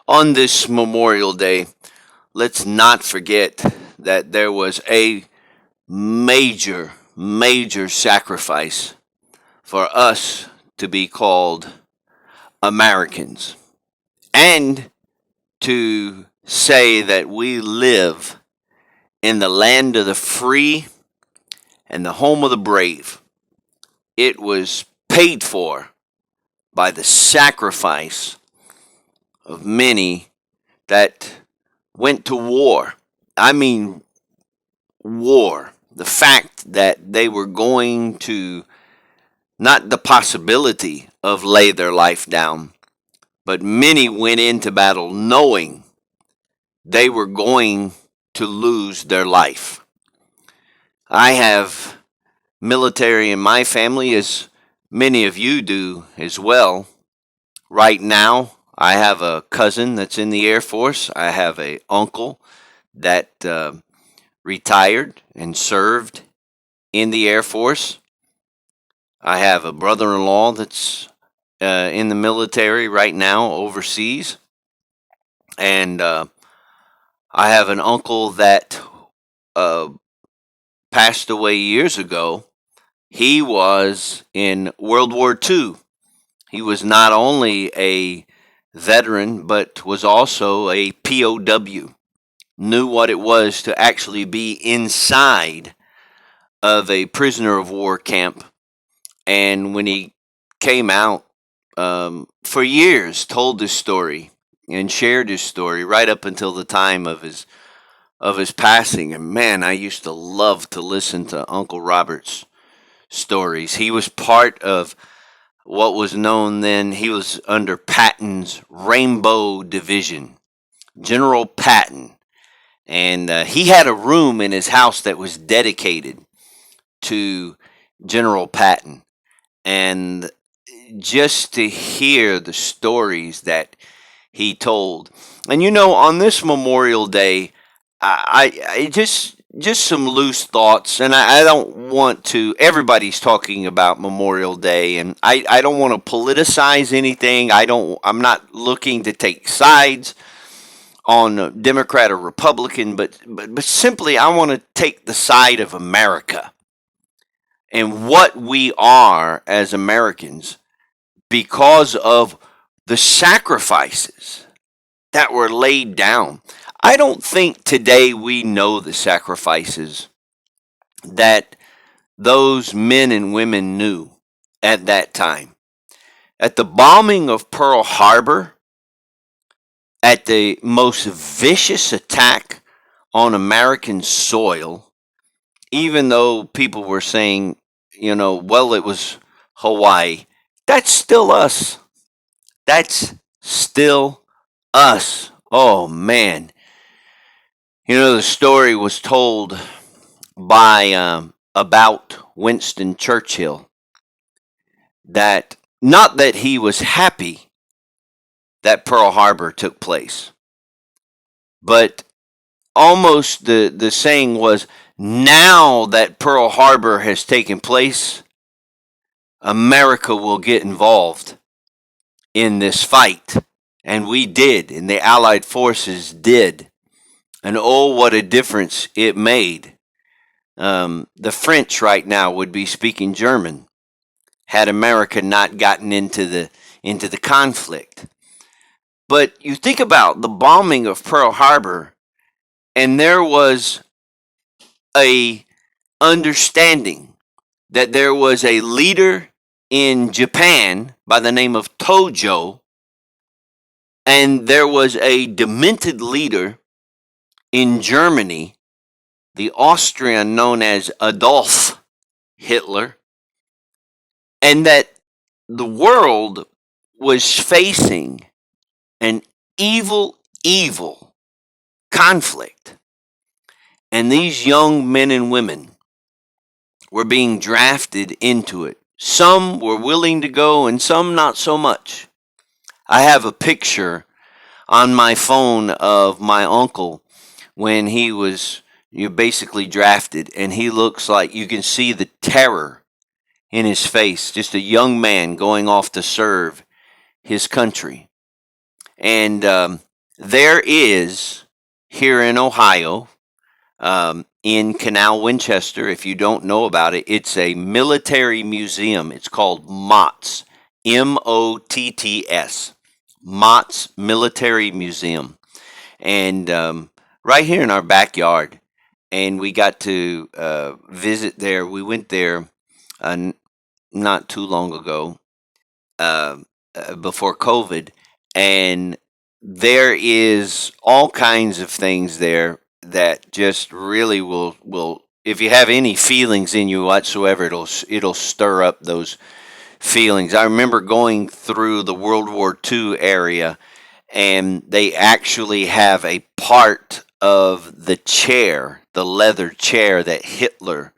On this Memorial Day, let's not forget that there was a major sacrifice for us to be called Americans and to say that we live in the land of the free and the home of the brave. It was paid for by the sacrifice of many that went to war. I mean, war. The fact that they were going to, not the possibility of lay their life down, but many went into battle knowing they were going to lose their life. I have military in my family, as many of you do as well. Right now, I have a cousin that's in the Air Force. I have a uncle that retired and served in the Air Force. I have a brother-in-law that's in the military right now overseas, and I have an uncle that uh, passed away years ago. He was in World War II. He was not only a veteran, but was also a POW. Knew what it was to actually be inside of a prisoner of war camp. And when he came out, for years told his story and shared his story right up until the time of his passing. And man, I used to love to listen to Uncle Robert's stories. He was part of what was known then, he was under Patton's Rainbow Division, General Patton. And he had a room in his house that was dedicated to General Patton. And just to hear the stories that he told. And on this Memorial Day, I just some loose thoughts, and I don't want to. Everybody's talking about Memorial Day, and I don't want to politicize anything. I'm not looking to take sides on Democrat or Republican, but simply I want to take the side of America and what we are as Americans because of the sacrifices that were laid down. I don't think today we know the sacrifices that those men and women knew at that time. At the bombing of Pearl Harbor, at the most vicious attack on American soil, even though people were saying, well, it was Hawaii, that's still us. That's still us. Oh, man. The story was told by about Winston Churchill that not that he was happy that Pearl Harbor took place, but almost the saying was, now that Pearl Harbor has taken place, America will get involved in this fight. And we did, and the Allied forces did. And oh, what a difference it made. The French right now would be speaking German had America not gotten into the conflict. But you think about the bombing of Pearl Harbor, and there was a understanding that there was a leader in Japan by the name of Tojo, and there was a demented leader in Germany, the Austrian known as Adolf Hitler, and that the world was facing an evil conflict. And these young men and women were being drafted into it. Some were willing to go and some not so much. I have a picture on my phone of my uncle when he was basically drafted, and he looks like you can see the terror in his face, just a young man going off to serve his country. And there is here in Ohio, in Canal Winchester. If you don't know about it, it's a military museum. It's called MOTS, MOTTS, MOTS Military Museum, and right here in our backyard. And we got to visit there. We went there not too long ago, uh, before COVID, and there is all kinds of things there that just really will. If you have any feelings in you whatsoever, it'll stir up those feelings. I remember going through the World War II area, and they actually have a part of the chair, the leather chair that Hitler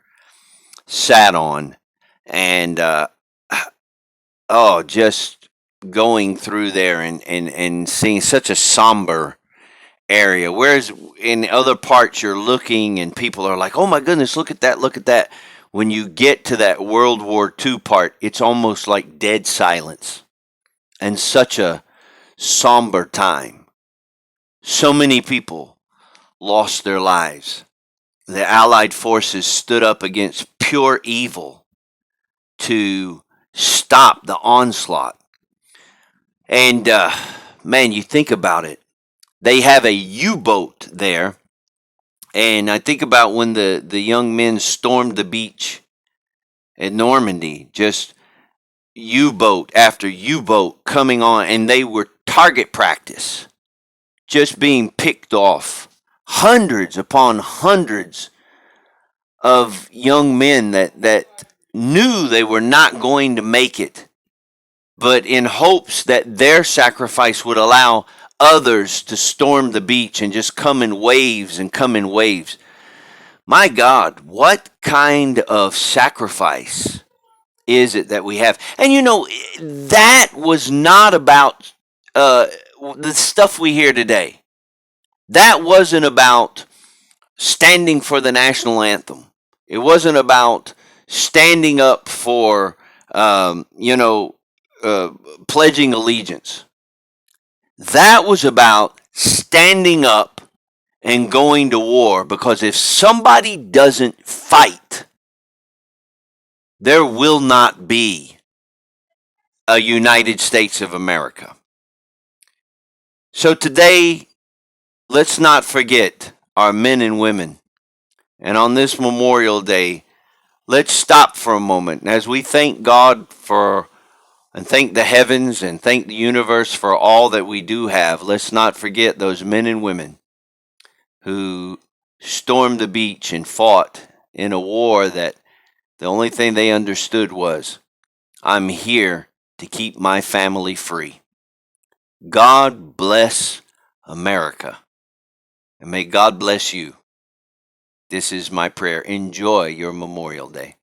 sat on, and oh, just going through there and seeing such a somber area. Whereas in other parts, you're looking and people are like, oh my goodness, look at that, look at that. When you get to that World War II part, it's almost like dead silence and such a somber time. So many people lost their lives. The Allied forces stood up against pure evil to stop the onslaught. And man, you think about it. They have a U-boat there, and I think about when the young men stormed the beach at Normandy, just U-boat after U-boat coming on, and they were target practice, just being picked off. Hundreds upon hundreds of young men that knew they were not going to make it, but in hopes that their sacrifice would allow others to storm the beach and just come in waves and come in waves. My God, what kind of sacrifice is it that we have? And you know, that was not about the stuff we hear today. That wasn't about standing for the national anthem. It wasn't about standing up for, you know, pledging allegiance. That was about standing up and going to war, because if somebody doesn't fight, there will not be a United States of America. So today, let's not forget our men and women. And on this Memorial Day, let's stop for a moment. And as we thank God for and thank the heavens and thank the universe for all that we do have, let's not forget those men and women who stormed the beach and fought in a war that the only thing they understood was, I'm here to keep my family free. God bless America, and may God bless you. This is my prayer. Enjoy your Memorial Day.